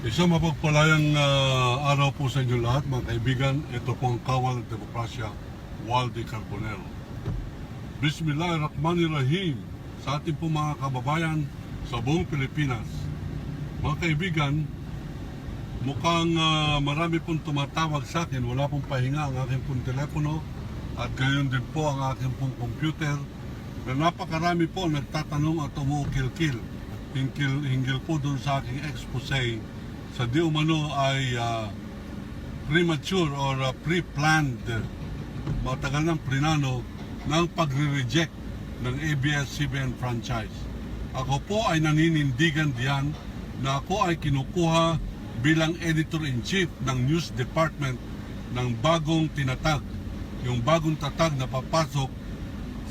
Isang mapagpalayang araw po sa inyo lahat, mga kaibigan. Ito po ang Kawal ng Demokrasya, Waldy Carbonell. Bismillahirrahmanirrahim sa ating po mga kababayan sa buong Pilipinas. Mga kaibigan, mukhang marami pong tumatawag sa akin. Wala pong pahinga ang aking pong telepono at gayon din po ang aking pong computer. Na napakarami po nagtatanong at umuukil-kil hinggil po doon sa aking expose sa di umano ay premature or pre-planned, matagal ng plinano ng pagre-reject ng ABS-CBN franchise. Ako po ay naninindigan diyan na ako ay kinukuha bilang editor-in-chief ng news department ng bagong tinatag, yung bagong tatag na papasok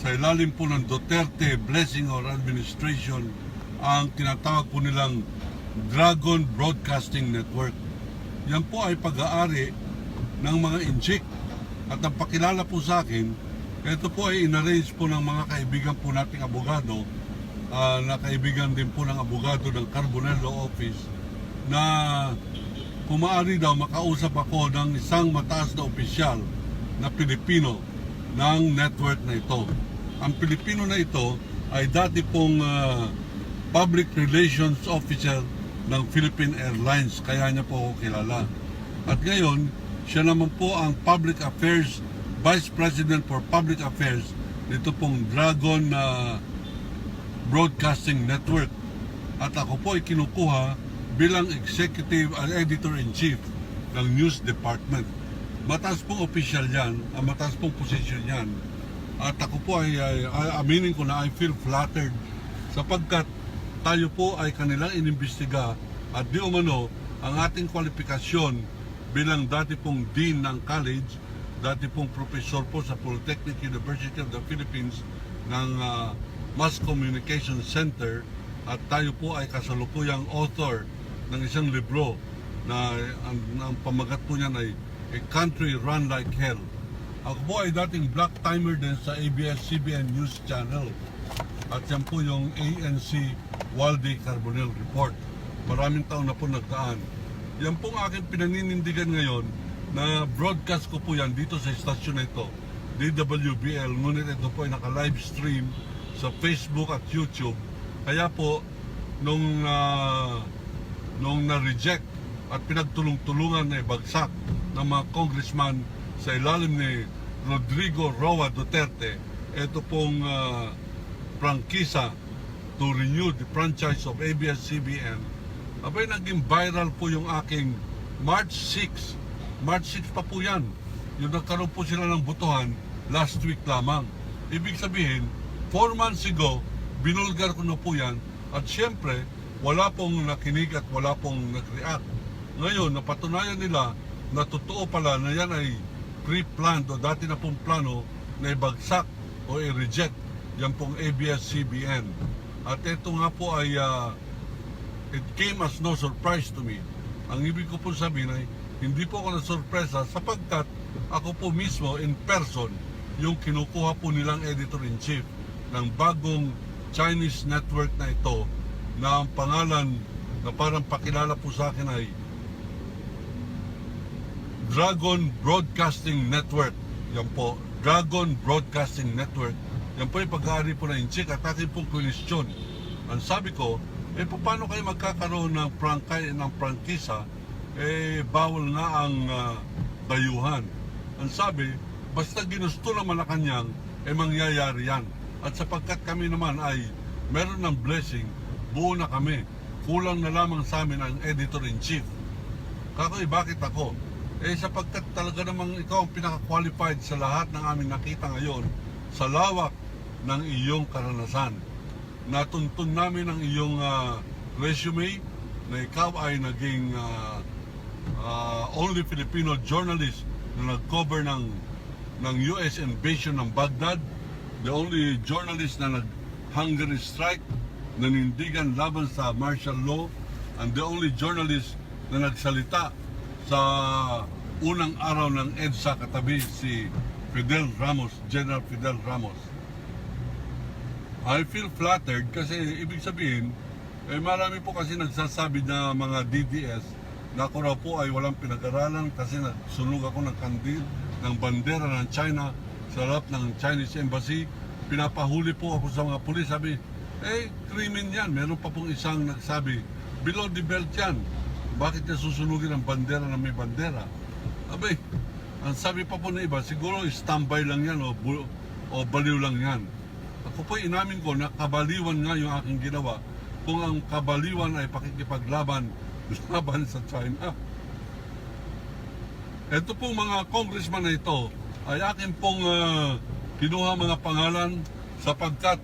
sa ilalim po ng Duterte blessing or administration, ang tinatawag po nilang Dragon Broadcasting Network. Yan po ay pag-aari ng mga inchik. At ang pakilala po sa akin, ito po ay inarrange po ng mga kaibigan po nating abogado, na kaibigan din po ng abogado ng Carbonell Law Office, na kumaari daw makausap ako ng isang mataas na opisyal na Pilipino ng network na ito. Ang Pilipino na ito ay dati pong Public Relations Officer ng Philippine Airlines, kaya niya po ako kilala. At ngayon, siya naman po ang Public Affairs, Vice President for Public Affairs nito pong Dragon Broadcasting Network. At ako po ay kinukuha bilang Executive Editor-in-Chief ng News Department. Mataas pong official yan, mataas pong position yan. At ako po ay aminin ko na I feel flattered sapagkat tayo po ay kanilang inimbestiga at di umano ang ating kwalifikasyon bilang dati pong dean ng college, dati pong professor po sa Polytechnic University of the Philippines ng Mass Communication Center, at tayo po ay kasalukuyang author ng isang libro na ang pamagat po niyan ay A Country Run Like Hell. Ako po ay dating black timer din sa ABS-CBN News Channel. At yan po yung ANC Waldy Carbonell Report. Maraming taon na po nagdaan. Yan pong aking pinaninindigan ngayon na broadcast ko po yan dito sa istasyon na ito, DWBL. Ngunit ito po ay naka-live stream sa Facebook at YouTube. Kaya po, nung na-reject at pinagtulong-tulungan na ibagsak ng mga congressman sa ilalim ni Rodrigo Roa Duterte, ito pong prangkisa to renew the franchise of ABS-CBN, abay naging viral po yung aking March 6 pa po yan. Yung nagkaroon po sila ng botohan last week lamang. Ibig sabihin, 4 months ago, binulgar ko na po yan, at syempre, wala pong nakinig at wala pong nag-react. Ngayon, napatunayan nila na totoo pala na yan ay pre-planned o dati na pong plano na ibagsak o i-reject yan pong ABS-CBN. At ito nga po ay it came as no surprise to me. Ang ibig ko po sabihin ay hindi po ako na-surpresa sapagkat ako po mismo in person yung kinukuha po nilang editor-in-chief ng bagong Chinese network na ito, na ang pangalan na parang pakilala po sa akin ay Dragon Broadcasting Network. Yan po, Dragon Broadcasting Network. Yan po yung pag-aari po na inchik at aking pong question. Ang sabi ko, paano kayo magkakaroon ng prangkisa? Bawal na ang dayuhan. Ang sabi, basta ginusto ng Malacanang, mangyayari yan. At sapagkat kami naman ay meron ng blessing, buo na kami. Kulang na lamang sa amin ang editor-in-chief. Kakoy, bakit ako? Sapagkat talaga namang ikaw ang pinaka-qualified sa lahat ng aming nakita ngayon sa lawak ng iyong karanasan. Natuntun namin ang iyong resume na ikaw ay naging only Filipino journalist na nag-cover ng US invasion ng Baghdad, the only journalist na nag-Hungary strike, nanindigan laban sa martial law, and the only journalist na nagsalita sa unang araw ng EDSA katabi si Fidel Ramos, General Fidel Ramos. I feel flattered kasi ibig sabihin, Eh marami po kasi nagsasabi na mga DDS na ako raw po ay walang pinag-aralan kasi nagsunog ako ng kandil ng bandera ng China sa harap ng Chinese Embassy. Pinapahuli po ako sa mga pulis. Sabi, krimen yan. Meron pa pong isang nagsabi, below the belt yan. Bakit niya susunugin ang bandera na may bandera? Abay, ang sabi pa po na iba, siguro standby lang yan o baliw lang yan. Ako po inamin ko na kabaliwan nga yung aking ginawa kung ang kabaliwan ay pakikipaglaban sa China. Ito pong mga congressman na ito ay akin pong kinuha mga pangalan sapagkat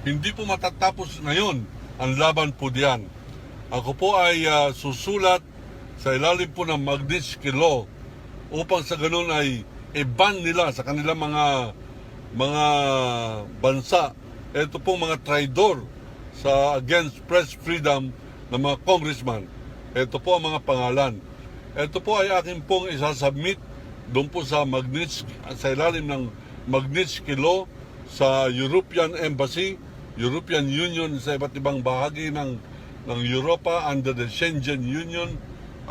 hindi po matatapos ngayon ang laban po diyan. Ako po ay susulat sa ilalim po ng Magnitsky Law upang sa ganun ay i-ban nila sa kanilang mga bansa. Ito pong mga traidor sa against press freedom ng mga congressman. Ito po ang mga pangalan. Ito po ay akin pong isasubmit doon po sa sa ilalim ng Magnitsky Law sa European Embassy, European Union sa iba't ibang bahagi ng Europa under the Schengen Union.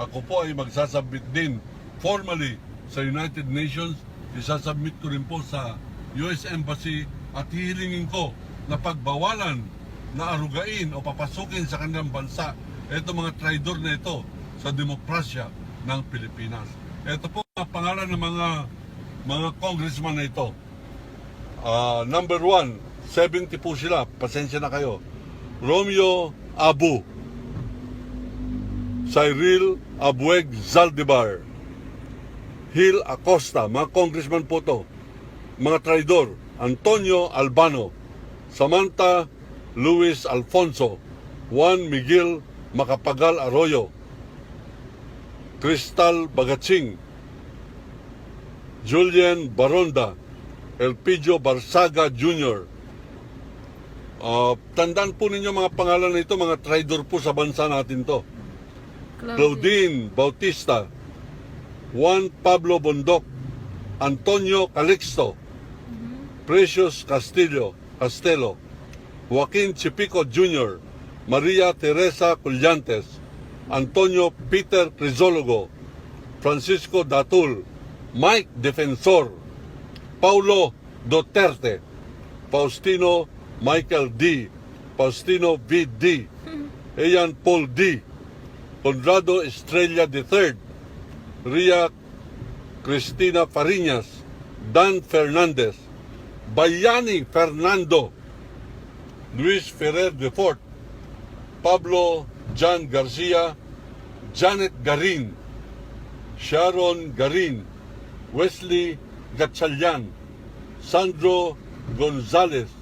Ako po ay magsasubmit din formally sa United Nations. Isasubmit ko rin po sa US Embassy at hihilingin ko na pagbawalan na arugain o papasukin sa kanilang bansa itong mga traidor na ito sa demokrasya ng Pilipinas. Ito po ang pangalan ng mga congressman na ito. Number 1, 70 po sila. Pasensya na kayo. Romeo Abu, Cyril Abueg Zaldivar, Gil Acosta, mga congressman po to. Mga traidor. Antonio Albano, Samantha Luis Alfonso, Juan Miguel Macapagal Arroyo, Cristal Bagatsing, Julian Baronda, Elpidio Barsaga Jr. Tandaan po ninyo mga pangalan na ito, mga traidor po sa bansa natin to. Claudine Bautista, Juan Pablo Bondok, Antonio Calixto, Precious Castelo, Joaquin Chipico Jr., Maria Teresa Collantes, Antonio Peter Crisologo, Francisco Datul, Mike Defensor, Paulo Duterte, Faustino Michael D., Faustino V. D., Ian Paul D., Conrado Estrella III, Ria Cristina Fariñas, Dan Fernandez, Bayani Fernando, Luis Ferrer de Fort, Pablo John Garcia, Janet Garin, Sharon Garin, Wesley Gatchalian, Sandro Gonzalez,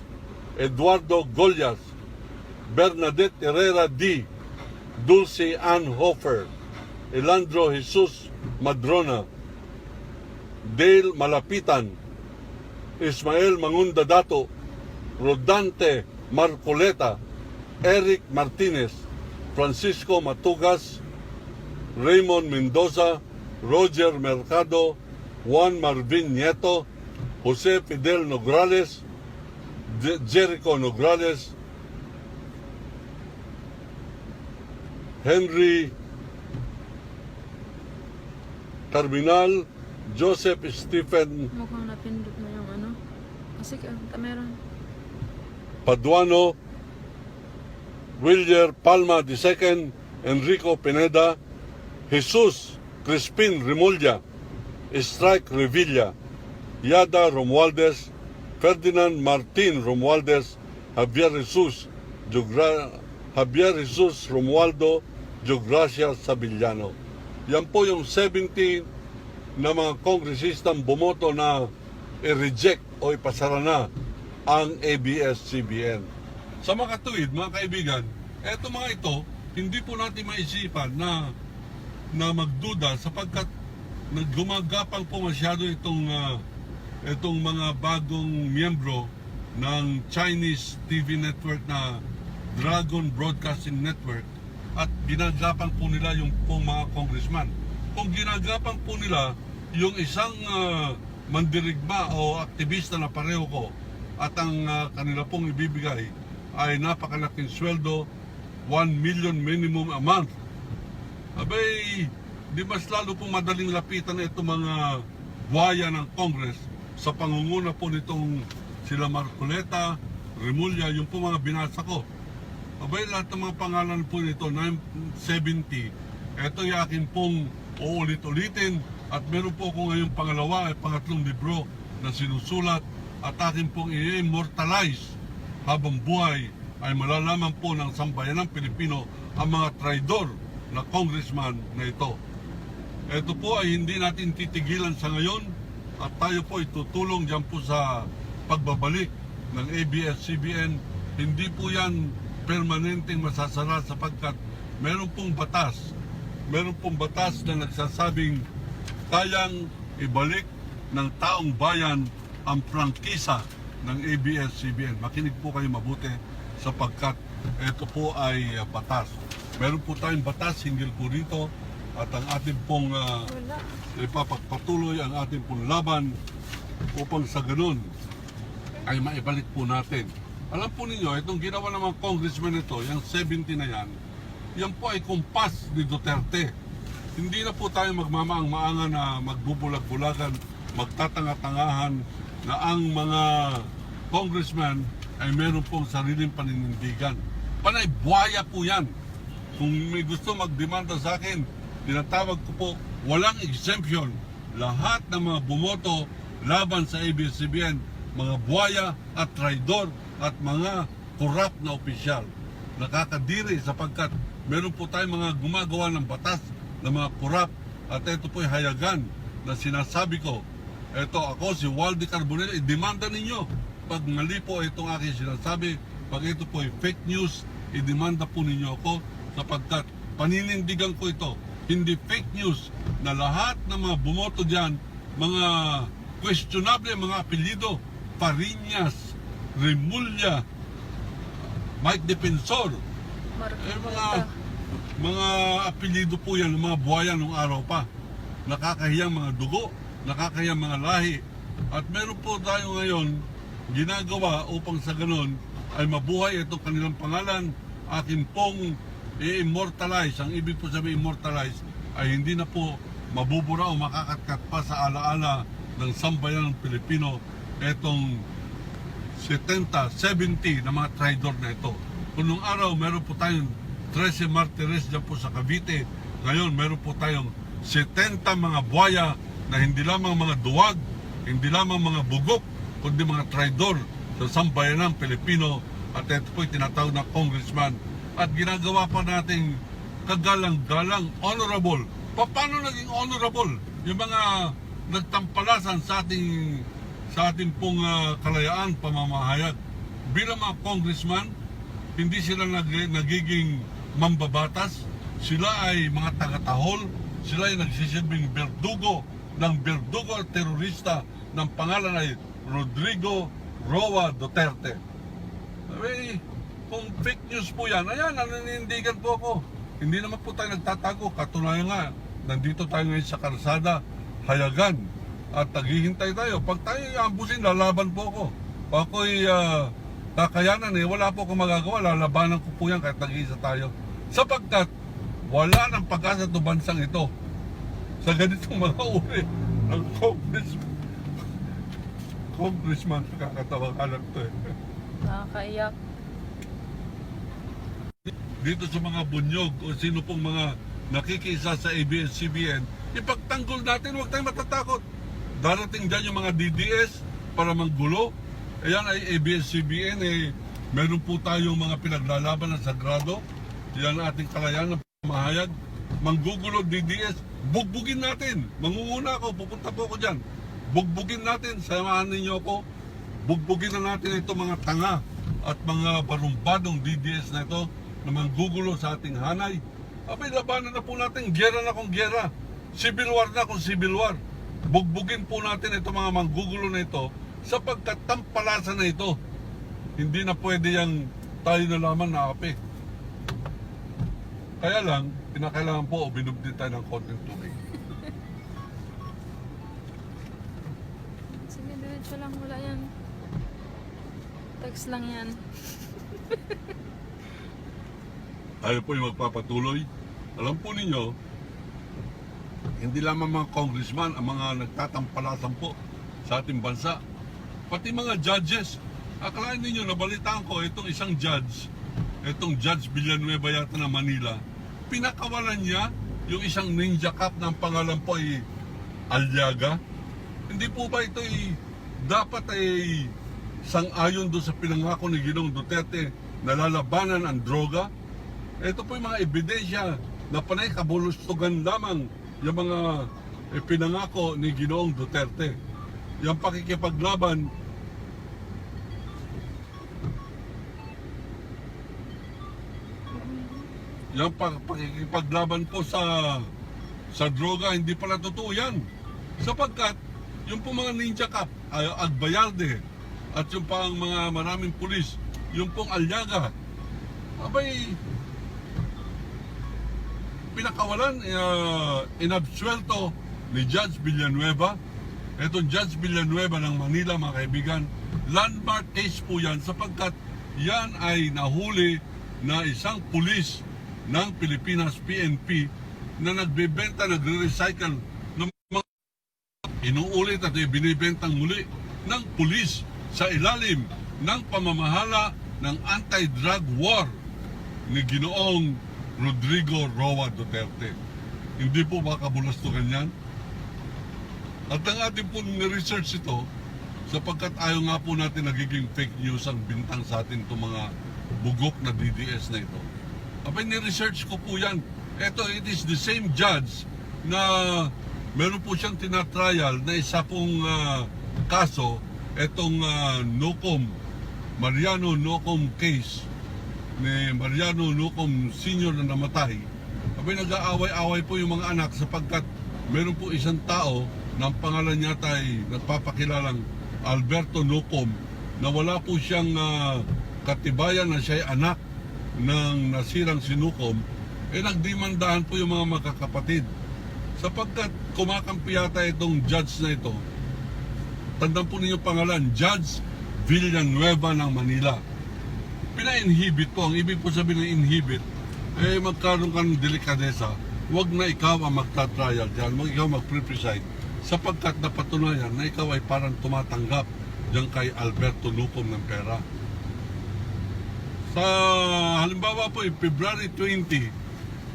Eduardo Gollas, Bernadette Herrera D., Dulce Ann Hofer, Elandro Jesus Madrona, Dale Malapitan, Ismael Mangunda Dato, Rodante Marcoleta, Eric Martinez, Francisco Matugas, Raymond Mendoza, Roger Mercado, Juan Marvin Nieto, Jose Fidel Nograles, Jericho Nograles, Henry Carbinal, Joseph Stephen Mukhang napindot na yung ano. Kasi kamera. Paduano, Willier Palma II, Enrico Pineda, Jesus Crispin Remulla, Strike Revilla, Yada Romualdez, Ferdinand Martin Romualdez, Javier Jesus Romualdo, Geogracia Sabillano. Yan po yung 17 na mga kongresistang bumoto na i-reject o ipasara na ang ABS-CBN. Sa mga katuwid, mga kaibigan, eto mga ito, hindi po natin maisipan na magduda sapagkat naggumagapang po masyado itong mga bagong miyembro ng Chinese TV network na Dragon Broadcasting Network at ginagapang po nila yung pong mga congressman. Kung ginagapang po nila yung isang mandirigma o aktivista na pareho ko at ang kanila pong ibibigay ay napakalaking sweldo 1 million minimum a month. Abay, di mas lalo pong madaling lapitan na itong mga buhaya ng Congress sa pangunguna po nitong sila Marcoleta, Remulla, yung po mga binasa ko. Abay, lahat ng mga pangalan po nito, 970, ito yung akin pong uulit-ulitin at meron po ako ngayong pangatlong libro na sinusulat at akin pong i-immortalize habang buhay ay malalaman po ng sambayanang Pilipino ang mga traidor na congressman na ito. Ito po ay hindi natin titigilan sa ngayon at tayo po itutulong dyan po sa pagbabalik ng ABS-CBN. Hindi po yan permanenteng masasara sapagkat meron pong batas na nagsasabing kayang ibalik ng taong bayan ang prangkisa ng ABS-CBN. Makinig po kayo mabuti sapagkat ito po ay batas. Meron po tayong batas hinggil po rito at ang ating pong Wala. ipapagpatuloy ang ating pong laban upang sa ganun ay maibalik po natin. Alam po ninyo, itong ginawa ng mga congressman ito, yung 70 na yan po ay kumpas ni Duterte. Hindi na po tayo magmamaang-maangan na magbubulag-bulagan, magtatanga-tangahan na ang mga congressman ay meron pong sariling paninindigan. Panay buhaya po yan. Kung may gusto magdemanda sa akin, tinatawag ko po, walang exemption. Lahat ng mga bumoto laban sa ABS-CBN, mga buhaya at traidor at mga korap na opisyal. Nakakadiri sapagkat meron po tayong mga gumagawa ng batas ng mga korap at ito po ay hayagan na sinasabi ko. Ito ako, si Waldy Carbonell, i-demanda ninyo. Pag mali po itong aking sinasabi, pag ito po ay fake news, i-demanda po ninyo ako sapagkat paninindigan ko ito. Hindi fake news na lahat ng mga bumoto dyan, mga questionable, mga apelyido, Pariñas, Remulla, Mike Defensor, mga apelyido po yan, mga buhaya nung araw pa. Nakakahiyang mga dugo, nakakahiyang mga lahi. At meron po tayo ngayon ginagawa upang sa ganun ay mabuhay itong kanilang pangalan. Akin pong i-immortalize. Ang ibig po sabihin immortalize ay hindi na po mabubura o makakatkat pa sa alaala ng sambayan ng Pilipino itong 70 na mga traidor na ito. Kung nung araw meron po tayong 13 martires dyan po sa Cavite, ngayon meron po tayong 70 mga buhaya na hindi lamang mga duwag, hindi lamang mga bugok, kundi mga traidor sa sambayan ng Pilipino. At ito po'y tinatawag na congressman. At ginagawa pa nating kagalang-galang, honorable. Paano naging honorable? Yung mga nagtampalasan sa ating pong kalayaan, pamamahayag. Bilang mga congressman, hindi sila nagiging mambabatas. Sila ay mga tagatahol. Sila ay nagsisilbing berdugo ng berdugo at terorista ng pangalan ay Rodrigo Roa Duterte. Ay, kung fake news po yan, ayan, naninindigan po ako. Hindi naman po tayo nagtatago. Katunayan nga, nandito tayo ngayon sa karsada, hayagan. At naghihintay tayo. Pag tayo iambusin, lalaban po ako. Pag ako'y kakayanan wala po akong magagawa. Lalabanan ko po yan kahit nag-iisa tayo. Sapagkat wala ng pag-asa ito bansang ito sa ganitong mga uri ng congressman. Kakatawang alam to Nakakaiyak. Dito sa mga bunyog o sino pong mga nakikisa sa ABS-CBN, ipagtanggol natin, huwag tayong matatakot. Darating dyan yung mga DDS para manggulo. Ayan ay ABS-CBN, meron po tayong mga pinaglalaban na sagrado. Yan ang ating kalayaan ng pamahayag. Manggugulo DDS, bugbugin natin. Mangunguna ako, pupunta po ako dyan. Bugbugin natin, samahan ninyo ako. Bugbugin na natin ito mga tanga at mga barumbadong DDS na ito na manggugulo sa ating hanay. Abay, labanan na po natin, gera na kung gera. Civil war na kung civil war. Bugbugin po natin ito mga manggugulo na ito sapagkat tampalasan na ito. Hindi na pwede yung tayo na lamang naapi. Kaya lang, kinakailangan po binubdin tayo ng konting tubig. Sige, diretso lang. Wala yan. Text lang yan. tayo po yung magpapatuloy. Alam po ninyo, hindi lamang mga congressman ang mga nagtatampalasan po sa ating bansa, pati mga judges. Akalain ninyo, nabalitaan ko itong isang judge, itong Judge Villanueva yata ng Manila, pinakawalan niya yung isang ninja cop ng pangalan po ay Aliaga. Hindi po ba ito dapat ay sang-ayon doon sa pinangako ni Ginoong Duterte na lalabanan ang droga? Ito po yung mga ebidensya na panay kabulustugan lamang yung mga pinangako ni Ginoong Duterte. Yung pakikipaglaban yung pakikipaglaban po sa droga, hindi pala totoo yan. Sapagkat yung po mga ninja cop, Agbayarde, at yung pang mga maraming pulis, yung pong Aliaga, abay, pinakawalan, inabsuelto ni Judge Villanueva. Itong Judge Villanueva ng Manila, mga kaibigan, landmark case po yan sapagkat yan ay nahuli na isang pulis ng Pilipinas PNP na nagbebenta, nagre-recycle ng mga inuulit at binibentang muli ng pulis sa ilalim ng pamamahala ng anti-drug war ni Ginoong Rodrigo Roa Duterte. Hindi po ba kabulastugan yan? At ang ating po research ito, sapagkat ayaw nga po natin nagiging fake news ang bintang sa atin itong mga bugok na DDS na ito. Abay, ni-research ko po yan. Ito, it is the same judge na meron po siyang tinatrial na isa pong kaso, itong Mariano Nocom case ni Mariano Nocom Sr. na namatay. Abay, nag-aaway-away po yung mga anak sapagkat meron po isang tao na ang pangalan niya ay nagpapakilalang Alberto Nocom na wala po siyang katibayan na siya ay anak ng nasirang si Nocom. Nagdimandahan po yung mga magkakapatid sapagkat kumakampi yata itong judge na ito. Tandaan po ninyo pangalan, Judge Villanueva ng Manila. Pina-inhibit po. Ang ibig po sabihin ng inhibit, magkaroon ka ng delikadesa. Huwag na ikaw ang magta-trial dyan, huwag ikaw mag-preside sapagkat napatunayan na ikaw ay parang tumatanggap dyan kay Alberto Nocom ng pera. Sa halimbawa po, February 20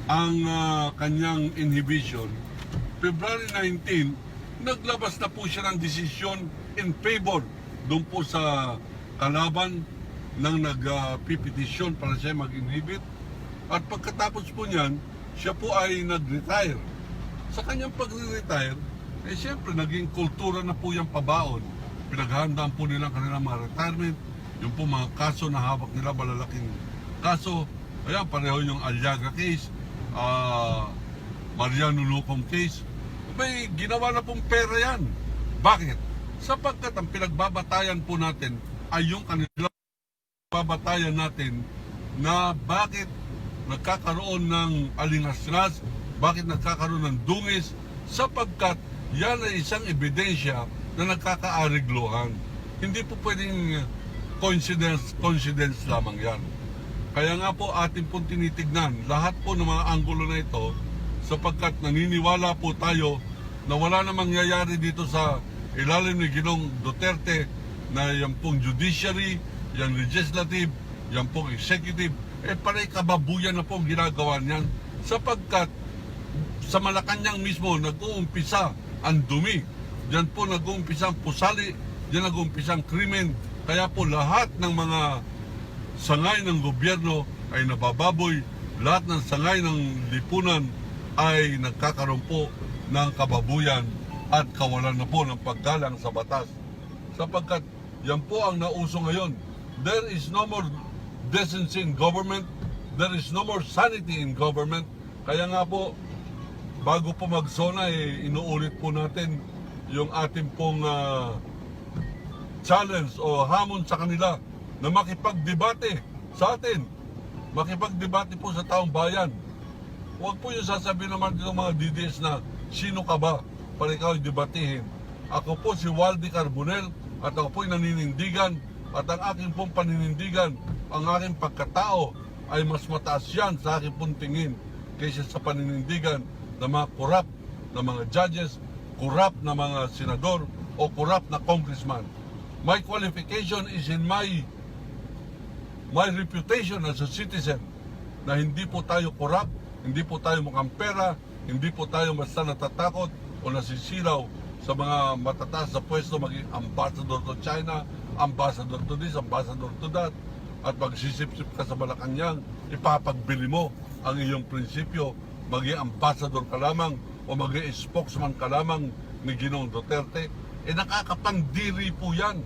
ang kanyang inhibition. February 19, naglabas na po siya ng desisyon in favor doon po sa kalaban ng nagpipetisyon para siya mag-inhibit. At pagkatapos po niyan, siya po ay nag-retire. Sa kanyang pag-retire, siyempre naging kultura na po yung pabaon. Pinaghahandaan po nila kanilang mga retirement, yung po mga kaso na hawak nila, malalaking kaso. Ayan, pareho yung Aliaga case, Mariano Nocom case. May ginawa na pong pera yan. Bakit? Sapagkat ang pinagbabatayan po natin ay yung kanilang babatayan natin na bakit nagkakaroon ng alingasras, bakit nagkakaroon ng dungis, sapagkat yan ay isang ebidensya na nagkakaarigluhan. Hindi po pwedeng coincidence lamang yan. Kaya nga po atin pong tinitignan lahat po ng mga anggulo na ito sapagkat naniniwala po tayo na wala namang mangyayari dito sa ilalim ni Ginoong Duterte na yan pong judiciary, yan legislative, yan pong executive, panay kababuyan na pong ginagawa niyan sapagkat sa Malacanang mismo nag-uumpisa ang dumi. Diyan po nag-uumpisa ang pusali, diyan nag-uumpisa ang krimen. Kaya po lahat ng mga sangay ng gobyerno ay nabababoy, lahat ng sangay ng lipunan ay nagkakaroon po ng kababuyan at kawalan na po ng paggalang sa batas. Sapagkat yan po ang nauso ngayon. There is no more decency in government, there is no more sanity in government. Kaya nga po, bago po magsona, inuulit po natin yung ating pong challenge o hamon sa kanila na makipagdebate sa atin. Makipagdebate po sa taong bayan. Huwag po yung sasabihin naman ng mga DDS na sino ka ba para ikaw debatehin. Ako po si Waldy Carbonell at ako po'y naninindigan at ang aking pong paninindigan, ang aking pagkatao ay mas mataas yan sa aking pong tingin kaysa sa paninindigan ng mga korap na mga judges, korap na mga senador o korap na congressman. My qualification is in my reputation as a citizen na hindi po tayo korap, hindi po tayo mukhang pera, hindi po tayo basta natatakot o nasisilaw sa mga matataas na pwesto, maging ambassador to China, ambassador to this, ambassador to that, at magsisip-sip ka sa Malacanang, ipapagbili mo ang iyong prinsipyo, maging ambassador ka lamang o maging spokesman ka lamang ni Ginoong Duterte. Nakakapandiri po yan.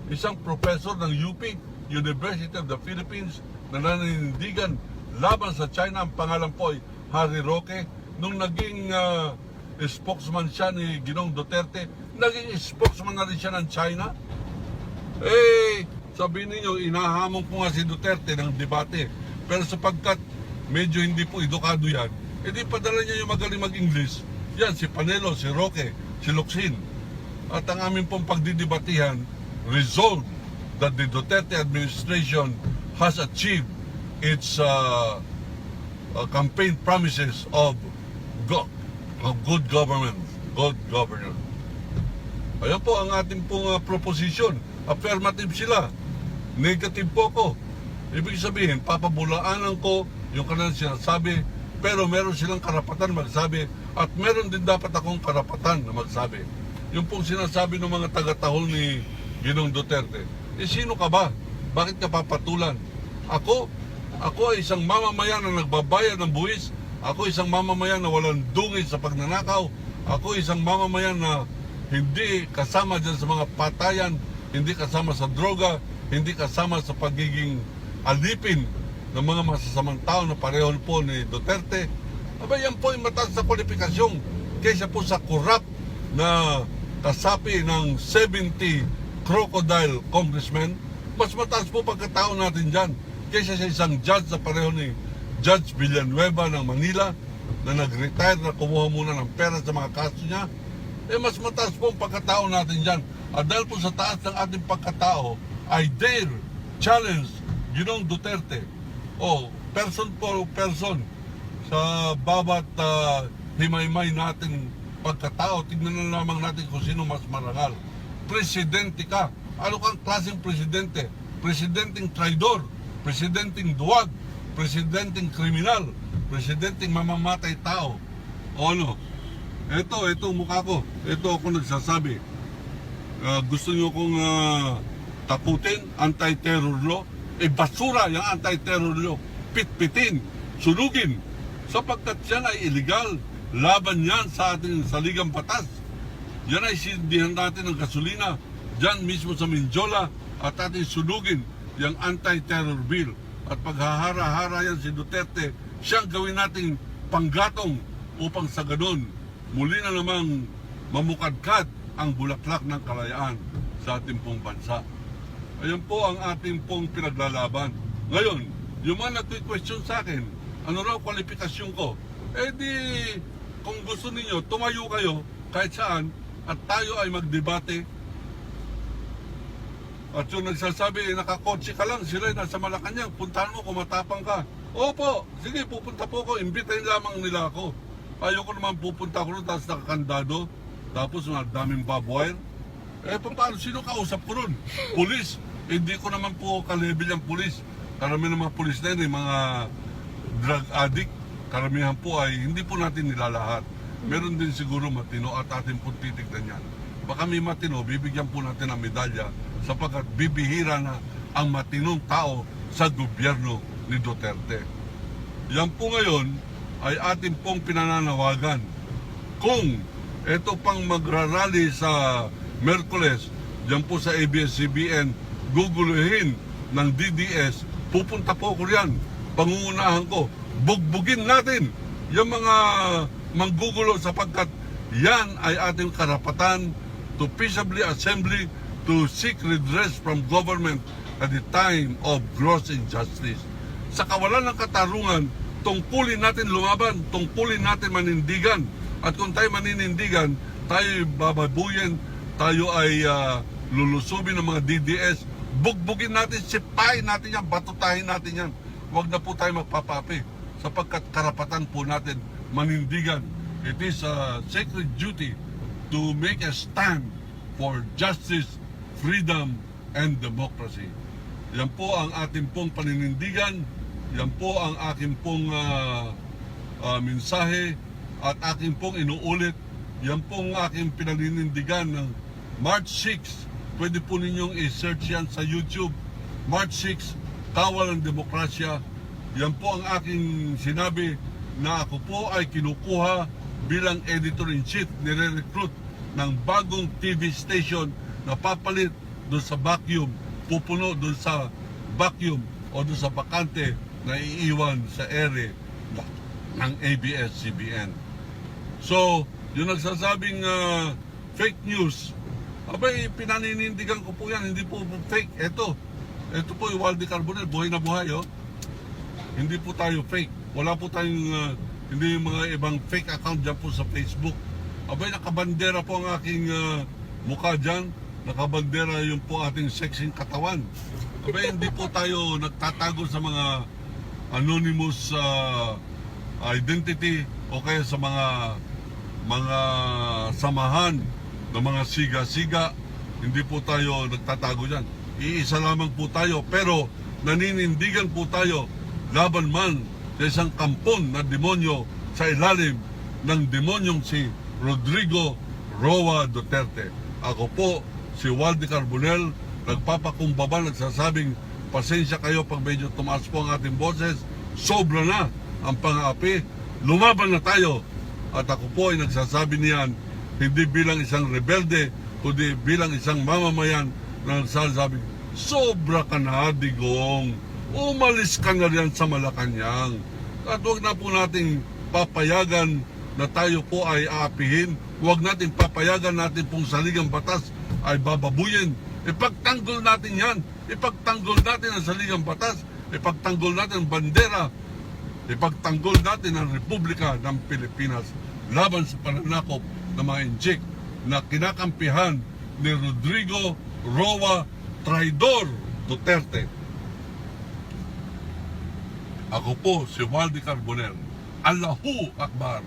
Isang professor ng UP, University of the Philippines, na naninindigan laban sa China, ang pangalan po ay Harry Roque. Nung naging spokesman siya ni Ginoong Duterte, naging spokesman na rin siya ng China. Sabihin ninyo, inahamon po nga si Duterte ng debate. Pero sapagkat medyo hindi po edukado yan, edi padala niya yung magaling mag-English. Yan, si Panelo, si Roque, si Locsin. At ang aming pong pagdidebatihan, resolved that the Duterte administration has achieved its campaign promises of good government, good governance. Ayan po ang ating pong proposition. Affirmative sila. Negative po ako. Ibig sabihin, papabulaanan ko yung kanilang sinasabi, pero meron silang karapatan magsabi at meron din dapat akong karapatan na magsabi. Yung pong sinasabi ng mga taga-tahol ni Ginoong Duterte, sino ka ba? Bakit ka papatulan? Ako ay isang mamamayan na nagbabayad ng buwis. Ako isang mamamayan na walang dungis sa pagnanakaw. Ako isang mamamayan na hindi kasama dyan sa mga patayan, hindi kasama sa droga, hindi kasama sa pagiging alipin ng mga masasamang tao na pareho po ni Duterte. Aba, yan po ay mataas sa kwalifikasyon kaysa po sa korap na kasapi ng 70 crocodile congressmen. Mas mataas po pagkatao natin dyan kaysa sa isang judge na pareho ni Judge Villanueva ng Manila na nag-retire na kumuha muna ng pera sa mga kaso niya. Mas mataas po ang pagkatao natin dyan. At dahil po sa taas ng ating pagkatao, I dare challenge Ginoong Duterte person for person sa bawat himay-may nating pagkatao. Tignan na lamang natin kung sino mas marangal. Presidente ka. Ano kang klaseng presidente? Presidenteng traidor, presidenteng duwag, presidenteng kriminal, presidenteng mamamatay tao. O ano? Ito mukha ko. Ito ako nagsasabi. Gusto nyo kong takutin, anti-terror law? Basura yung anti-terror law. Pitpitin, sunugin. Sapagkat yan ay illegal. Laban yan sa ating saligang batas. Yan ay sindihan natin ng gasolina dyan mismo sa Mindiola at ating sunugin yung anti-terror bill. At paghahara-hara yan si Duterte, siyang gawin nating panggatong upang sa ganun muli na namang mamukadkad ang bulaklak ng kalayaan sa ating pong bansa. Ayan po ang ating pong pinaglalaban. Ngayon, yung mga nag-question sa akin, ano raw kwalifikasyon ko? Kung gusto ninyo, tumayo kayo kahit saan at tayo ay magdebate. At yung nagsasabi, nakakotse ka lang, sila ay nasa Malacanang, puntahan mo kung matapang ka. Opo, sige, pupunta po ako, imbitahin lamang nila ako. Ayoko naman pupunta ako rin, tapos nakakandado, tapos daming barbwire. Paano, sino kausap ko ron? Pulis. Hindi ko naman po ka-level yung pulis. Karamihan ng mga pulis na yun, mga drug addict. Karamihan po ay hindi po natin nilalahat. Meron din siguro matino at ating po titignan yan. Baka may matino, bibigyan po natin ng medalya sapagkat bibihira na ang matinong tao sa gobyerno ni Duterte. Yan po ngayon ay ating pong pinananawagan. Kung ito pang magrarally sa Merkules, dyan po sa ABS-CBN, guguluhin ng DDS, pupunta po ko riyan. Pangungunahan ko, bugbugin natin yung mga manggugulo sapagkat yan ay ating karapatan to peaceably assembly to seek redress from government at the time of gross injustice. Sa kawalan ng katarungan, tungkulin natin lumaban, tungkulin natin manindigan. At kung tayo maninindigan, tayo bababuyin, tayo ay lulusubin ng mga DDS, bugbugin natin, sipahin natin yan, batutahin natin yan. Huwag na po tayo magpapaapi sapagkat karapatan po natin manindigan. It is a sacred duty to make a stand for justice, freedom, and democracy. Yan po ang ating pong paninindigan. Yan po ang aking pong mensahe at aking pong inuulit. Yan pong aking pinaninindigan ng March 6. Pwede po ninyong i-search yan sa YouTube. March 6, Kawal ng Demokrasya. Yan po ang aking sinabi na ako po ay kinukuha bilang editor-in-chief, nire-recruit ng bagong TV station na papalit doon sa vacuum, pupuno doon sa vacuum o doon sa bakante na iiwan sa ere ng ABS-CBN. So, yung nagsasabing fake news, abay, pinaninindigan ko po yan, hindi po fake. Ito po yung Waldy Carbonell, buhay na buhay, oh. Hindi po tayo fake. Wala po tayong, hindi yung mga ibang fake account dyan po sa Facebook. Abay, nakabandera po ang aking mukha dyan. Nakabandera yung po ating sexing katawan. Abay, hindi po tayo nagtatago sa mga anonymous identity o kaya sa mga samahan ng mga siga-siga. Hindi po tayo nagtatago dyan. Iisa lamang po tayo, pero naninindigan po tayo laban man sa isang kampon na demonyo sa ilalim ng demonyong si Rodrigo Roa Duterte. Ako po si Waldy Carbonell, nagpapakumbaba, nagsasabing pasensya kayo pag medyo tumaas po ang ating boses. Sobra na ang pang-aapi. Lumaban na tayo. At ako po ay nagsasabi niyan hindi bilang isang rebelde, kundi bilang isang mamamayan na nagsasabi, sobra ka na, Digong. Umalis ka na riyan sa Malacanang. At huwag na po nating papayagan na tayo po ay aapihin. Huwag natin papayagan natin pong saligang batas ay bababuyin. Ipagtanggol natin yan. Ipagtanggol natin ang saligang batas. Ipagtanggol natin ang bandera. Ipagtanggol natin ang Republika ng Pilipinas laban sa pananakop ng mga injik na kinakampihan ni Rodrigo Roa Traidor Duterte. Ako po si Waldy Carbonell. Allahu Akbar.